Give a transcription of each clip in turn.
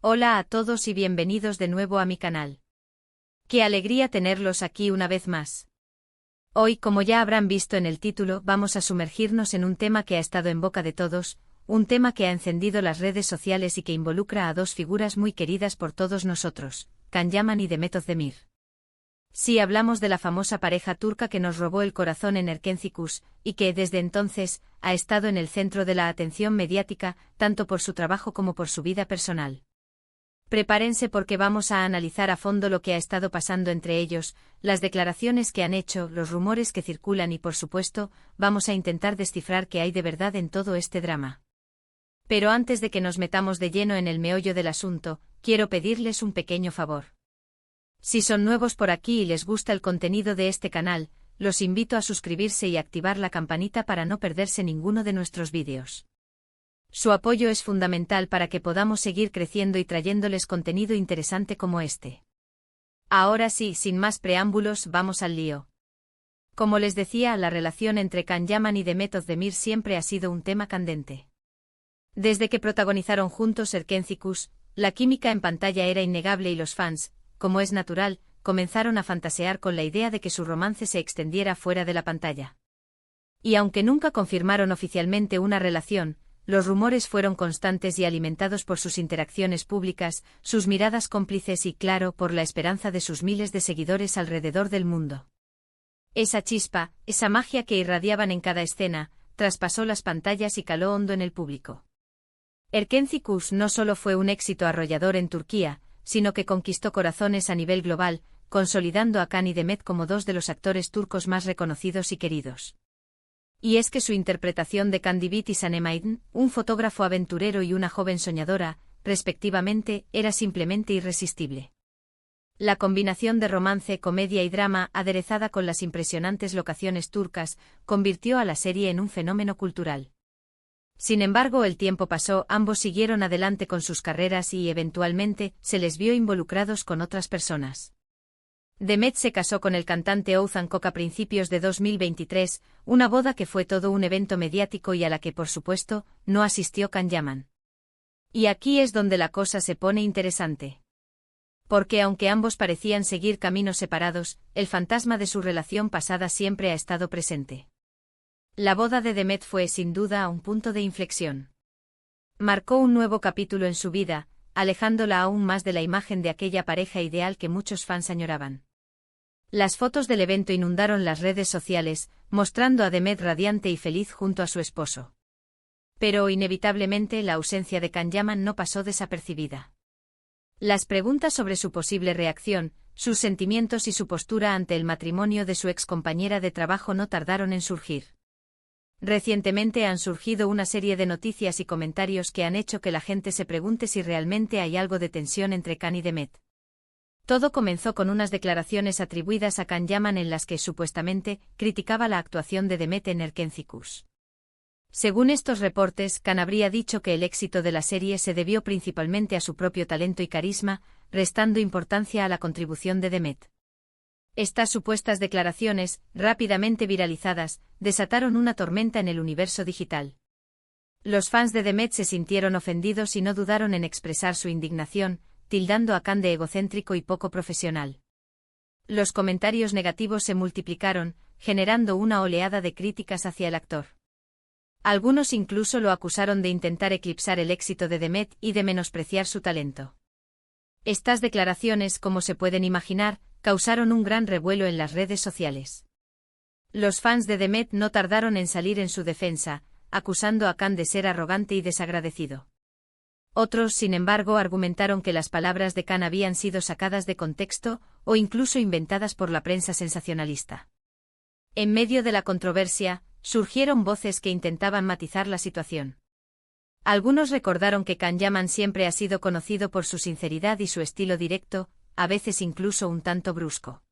Hola a todos y bienvenidos de nuevo a mi canal. Qué alegría tenerlos aquí una vez más. Hoy, como ya habrán visto en el título, vamos a sumergirnos en un tema que ha estado en boca de todos, un tema que ha encendido las redes sociales y que involucra a dos figuras muy queridas por todos nosotros, Can Yaman y Demet Özdemir. Sí, hablamos de la famosa pareja turca que nos robó el corazón en Erkenci y que, desde entonces, ha estado en el centro de la atención mediática, tanto por su trabajo como por su vida personal. Prepárense porque vamos a analizar a fondo lo que ha estado pasando entre ellos, las declaraciones que han hecho, los rumores que circulan y, por supuesto, vamos a intentar descifrar qué hay de verdad en todo este drama. Pero antes de que nos metamos de lleno en el meollo del asunto, quiero pedirles un pequeño favor. Si son nuevos por aquí y les gusta el contenido de este canal, los invito a suscribirse y activar la campanita para no perderse ninguno de nuestros vídeos. Su apoyo es fundamental para que podamos seguir creciendo y trayéndoles contenido interesante como este. Ahora sí, sin más preámbulos, vamos al lío. Como les decía, la relación entre Can Yaman y Demet Özdemir siempre ha sido un tema candente. Desde que protagonizaron juntos Erkenci, la química en pantalla era innegable y los fans, como es natural, comenzaron a fantasear con la idea de que su romance se extendiera fuera de la pantalla. Y aunque nunca confirmaron oficialmente una relación, los rumores fueron constantes y alimentados por sus interacciones públicas, sus miradas cómplices y, claro, por la esperanza de sus miles de seguidores alrededor del mundo. Esa chispa, esa magia que irradiaban en cada escena, traspasó las pantallas y caló hondo en el público. Erkenci no solo fue un éxito arrollador en Turquía, sino que conquistó corazones a nivel global, consolidando a Can y Demet como dos de los actores turcos más reconocidos y queridos. Y es que su interpretación de Can Divit y Sanem Aydın, un fotógrafo aventurero y una joven soñadora, respectivamente, era simplemente irresistible. La combinación de romance, comedia y drama, aderezada con las impresionantes locaciones turcas, convirtió a la serie en un fenómeno cultural. Sin embargo, el tiempo pasó, ambos siguieron adelante con sus carreras y, eventualmente, se les vio involucrados con otras personas. Demet se casó con el cantante Oğuzhan Koç a principios de 2023, una boda que fue todo un evento mediático y a la que, por supuesto, no asistió Can Yaman. Y aquí es donde la cosa se pone interesante. Porque aunque ambos parecían seguir caminos separados, el fantasma de su relación pasada siempre ha estado presente. La boda de Demet fue, sin duda, un punto de inflexión. Marcó un nuevo capítulo en su vida, alejándola aún más de la imagen de aquella pareja ideal que muchos fans añoraban. Las fotos del evento inundaron las redes sociales, mostrando a Demet radiante y feliz junto a su esposo. Pero, inevitablemente, la ausencia de Can Yaman no pasó desapercibida. Las preguntas sobre su posible reacción, sus sentimientos y su postura ante el matrimonio de su excompañera de trabajo no tardaron en surgir. Recientemente han surgido una serie de noticias y comentarios que han hecho que la gente se pregunte si realmente hay algo de tensión entre Can y Demet. Todo comenzó con unas declaraciones atribuidas a Can Yaman en las que, supuestamente, criticaba la actuación de Demet en Erkenci. Según estos reportes, Can habría dicho que el éxito de la serie se debió principalmente a su propio talento y carisma, restando importancia a la contribución de Demet. Estas supuestas declaraciones, rápidamente viralizadas, desataron una tormenta en el universo digital. Los fans de Demet se sintieron ofendidos y no dudaron en expresar su indignación, tildando a Can de egocéntrico y poco profesional. Los comentarios negativos se multiplicaron, generando una oleada de críticas hacia el actor. Algunos incluso lo acusaron de intentar eclipsar el éxito de Demet y de menospreciar su talento. Estas declaraciones, como se pueden imaginar, causaron un gran revuelo en las redes sociales. Los fans de Demet no tardaron en salir en su defensa, acusando a Can de ser arrogante y desagradecido. Otros, sin embargo, argumentaron que las palabras de Can habían sido sacadas de contexto o incluso inventadas por la prensa sensacionalista. En medio de la controversia, surgieron voces que intentaban matizar la situación. Algunos recordaron que Can Yaman siempre ha sido conocido por su sinceridad y su estilo directo, a veces incluso un tanto brusco.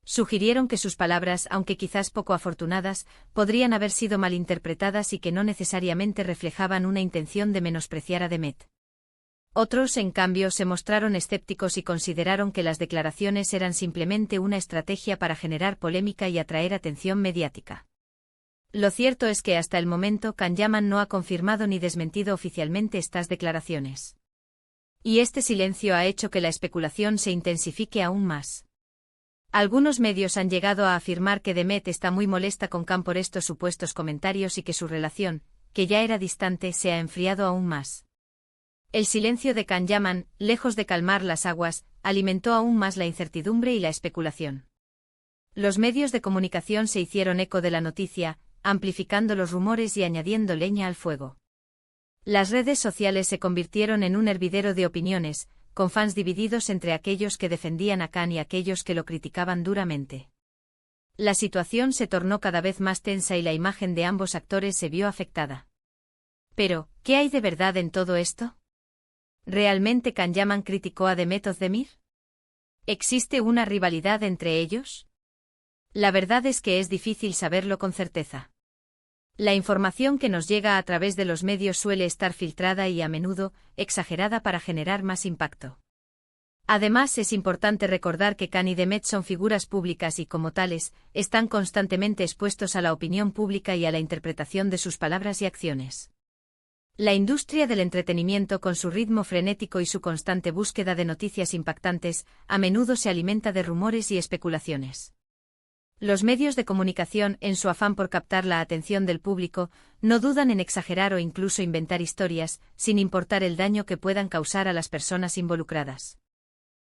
Sugirieron que sus palabras, aunque quizás poco afortunadas, podrían haber sido malinterpretadas y que no necesariamente reflejaban una intención de menospreciar a Demet. Otros, en cambio, se mostraron escépticos y consideraron que las declaraciones eran simplemente una estrategia para generar polémica y atraer atención mediática. Lo cierto es que hasta el momento Can Yaman no ha confirmado ni desmentido oficialmente estas declaraciones. Y este silencio ha hecho que la especulación se intensifique aún más. Algunos medios han llegado a afirmar que Demet está muy molesta con Khan por estos supuestos comentarios y que su relación, que ya era distante, se ha enfriado aún más. El silencio de Can Yaman, lejos de calmar las aguas, alimentó aún más la incertidumbre y la especulación. Los medios de comunicación se hicieron eco de la noticia, amplificando los rumores y añadiendo leña al fuego. Las redes sociales se convirtieron en un hervidero de opiniones, con fans divididos entre aquellos que defendían a Khan y aquellos que lo criticaban duramente. La situación se tornó cada vez más tensa y la imagen de ambos actores se vio afectada. Pero, ¿qué hay de verdad en todo esto? ¿Realmente Can Yaman criticó a Demet Özdemir? ¿Existe una rivalidad entre ellos? La verdad es que es difícil saberlo con certeza. La información que nos llega a través de los medios suele estar filtrada y a menudo exagerada para generar más impacto. Además, es importante recordar que Khan y Demet son figuras públicas y, como tales, están constantemente expuestos a la opinión pública y a la interpretación de sus palabras y acciones. La industria del entretenimiento, con su ritmo frenético y su constante búsqueda de noticias impactantes, a menudo se alimenta de rumores y especulaciones. Los medios de comunicación, en su afán por captar la atención del público, no dudan en exagerar o incluso inventar historias, sin importar el daño que puedan causar a las personas involucradas.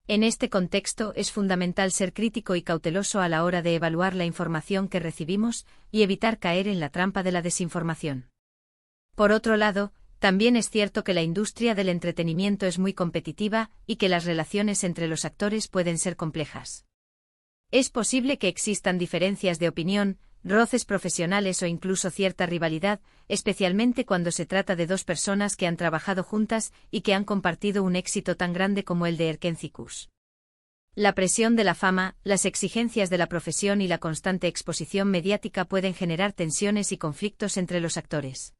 En este contexto, es fundamental ser crítico y cauteloso a la hora de evaluar la información que recibimos y evitar caer en la trampa de la desinformación. Por otro lado, también es cierto que la industria del entretenimiento es muy competitiva y que las relaciones entre los actores pueden ser complejas. Es posible que existan diferencias de opinión, roces profesionales o incluso cierta rivalidad, especialmente cuando se trata de dos personas que han trabajado juntas y que han compartido un éxito tan grande como el de Erken Cikus. La presión de la fama, las exigencias de la profesión y la constante exposición mediática pueden generar tensiones y conflictos entre los actores.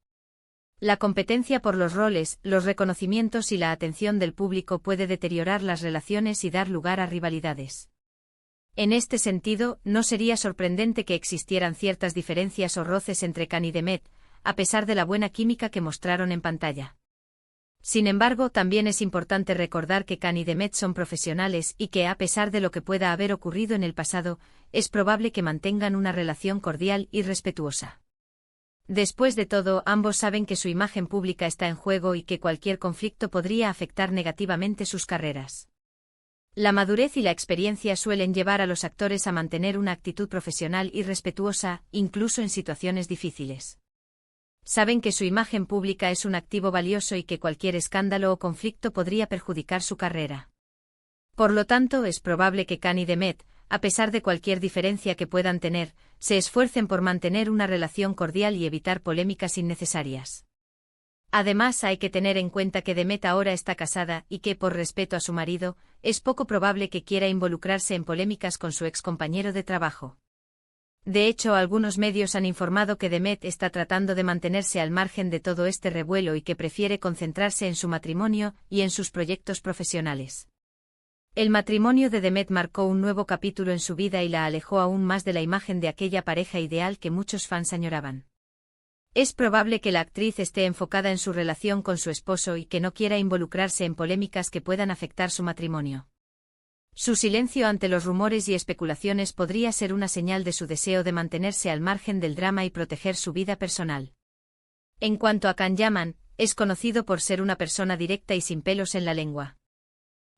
La competencia por los roles, los reconocimientos y la atención del público puede deteriorar las relaciones y dar lugar a rivalidades. En este sentido, no sería sorprendente que existieran ciertas diferencias o roces entre Khan y Demet, a pesar de la buena química que mostraron en pantalla. Sin embargo, también es importante recordar que Khan y Demet son profesionales y que, a pesar de lo que pueda haber ocurrido en el pasado, es probable que mantengan una relación cordial y respetuosa. Después de todo, ambos saben que su imagen pública está en juego y que cualquier conflicto podría afectar negativamente sus carreras. La madurez y la experiencia suelen llevar a los actores a mantener una actitud profesional y respetuosa, incluso en situaciones difíciles. Saben que su imagen pública es un activo valioso y que cualquier escándalo o conflicto podría perjudicar su carrera. Por lo tanto, es probable que Khan y Demet, a pesar de cualquier diferencia que puedan tener, se esfuercen por mantener una relación cordial y evitar polémicas innecesarias. Además, hay que tener en cuenta que Demet ahora está casada y que, por respeto a su marido, es poco probable que quiera involucrarse en polémicas con su excompañero de trabajo. De hecho, algunos medios han informado que Demet está tratando de mantenerse al margen de todo este revuelo y que prefiere concentrarse en su matrimonio y en sus proyectos profesionales. El matrimonio de Demet marcó un nuevo capítulo en su vida y la alejó aún más de la imagen de aquella pareja ideal que muchos fans añoraban. Es probable que la actriz esté enfocada en su relación con su esposo y que no quiera involucrarse en polémicas que puedan afectar su matrimonio. Su silencio ante los rumores y especulaciones podría ser una señal de su deseo de mantenerse al margen del drama y proteger su vida personal. En cuanto a Can Yaman, es conocido por ser una persona directa y sin pelos en la lengua.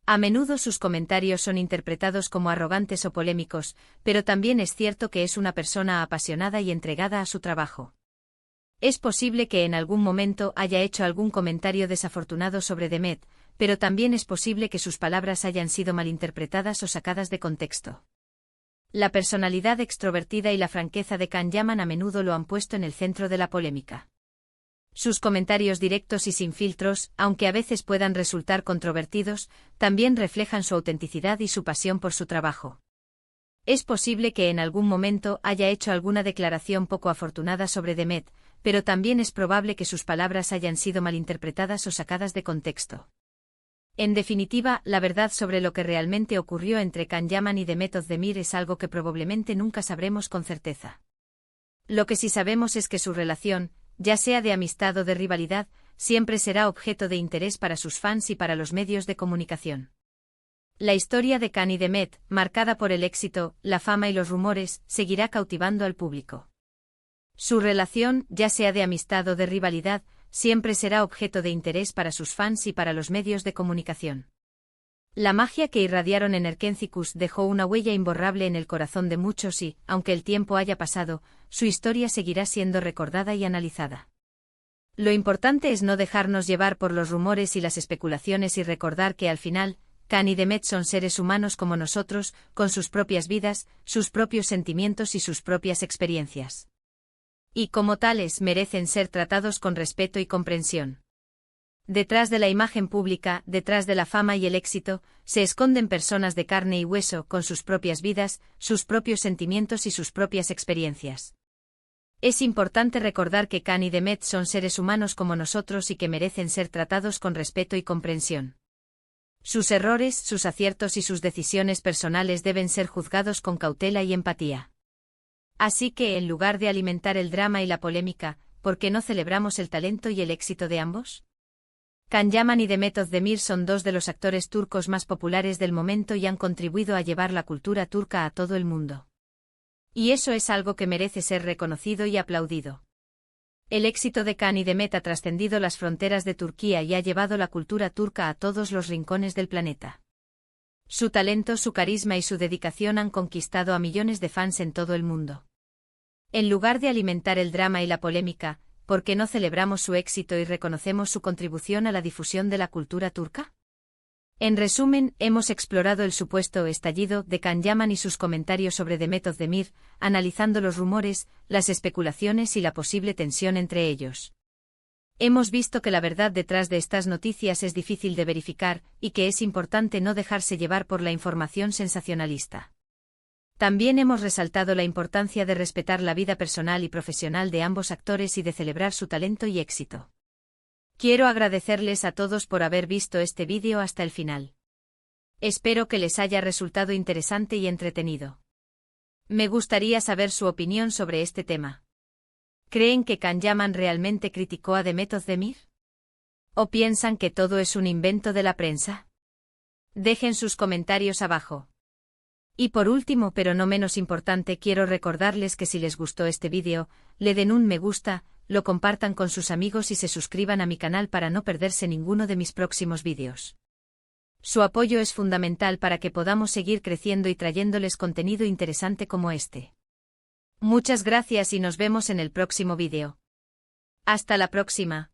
A menudo sus comentarios son interpretados como arrogantes o polémicos, pero también es cierto que es una persona apasionada y entregada a su trabajo. Es posible que en algún momento haya hecho algún comentario desafortunado sobre Demet, pero también es posible que sus palabras hayan sido malinterpretadas o sacadas de contexto. La personalidad extrovertida y la franqueza de Can Yaman a menudo lo han puesto en el centro de la polémica. Sus comentarios directos y sin filtros, aunque a veces puedan resultar controvertidos, también reflejan su autenticidad y su pasión por su trabajo. Es posible que en algún momento haya hecho alguna declaración poco afortunada sobre Demet, pero también es probable que sus palabras hayan sido malinterpretadas o sacadas de contexto. En definitiva, la verdad sobre lo que realmente ocurrió entre Can Yaman y Demet Özdemir es algo que probablemente nunca sabremos con certeza. Lo que sí sabemos es que su relación, ya sea de amistad o de rivalidad, siempre será objeto de interés para sus fans y para los medios de comunicación. La historia de Khan y Demet, marcada por el éxito, la fama y los rumores, seguirá cautivando al público. Su relación, ya sea de amistad o de rivalidad, siempre será objeto de interés para sus fans y para los medios de comunicación. La magia que irradiaron en Erkenci-Kuş dejó una huella imborrable en el corazón de muchos y, aunque el tiempo haya pasado, su historia seguirá siendo recordada y analizada. Lo importante es no dejarnos llevar por los rumores y las especulaciones y recordar que al final, Khan y Demet son seres humanos como nosotros, con sus propias vidas, sus propios sentimientos y sus propias experiencias. Y como tales merecen ser tratados con respeto y comprensión. Detrás de la imagen pública, detrás de la fama y el éxito, se esconden personas de carne y hueso con sus propias vidas, sus propios sentimientos y sus propias experiencias. Es importante recordar que Khan y Demet son seres humanos como nosotros y que merecen ser tratados con respeto y comprensión. Sus errores, sus aciertos y sus decisiones personales deben ser juzgados con cautela y empatía. Así que, en lugar de alimentar el drama y la polémica, ¿por qué no celebramos el talento y el éxito de ambos? Can Yaman y Demet Özdemir son dos de los actores turcos más populares del momento y han contribuido a llevar la cultura turca a todo el mundo. Y eso es algo que merece ser reconocido y aplaudido. El éxito de Khan y Demet ha trascendido las fronteras de Turquía y ha llevado la cultura turca a todos los rincones del planeta. Su talento, su carisma y su dedicación han conquistado a millones de fans en todo el mundo. En lugar de alimentar el drama y la polémica, ¿por qué no celebramos su éxito y reconocemos su contribución a la difusión de la cultura turca? En resumen, hemos explorado el supuesto estallido de Can Yaman y sus comentarios sobre Demet Özdemir, analizando los rumores, las especulaciones y la posible tensión entre ellos. Hemos visto que la verdad detrás de estas noticias es difícil de verificar, y que es importante no dejarse llevar por la información sensacionalista. También hemos resaltado la importancia de respetar la vida personal y profesional de ambos actores y de celebrar su talento y éxito. Quiero agradecerles a todos por haber visto este vídeo hasta el final. Espero que les haya resultado interesante y entretenido. Me gustaría saber su opinión sobre este tema. ¿Creen que Can Yaman realmente criticó a Demet Özdemir? ¿O piensan que todo es un invento de la prensa? Dejen sus comentarios abajo. Y por último, pero no menos importante, quiero recordarles que si les gustó este vídeo, le den un me gusta, lo compartan con sus amigos y se suscriban a mi canal para no perderse ninguno de mis próximos vídeos. Su apoyo es fundamental para que podamos seguir creciendo y trayéndoles contenido interesante como este. Muchas gracias y nos vemos en el próximo vídeo. Hasta la próxima.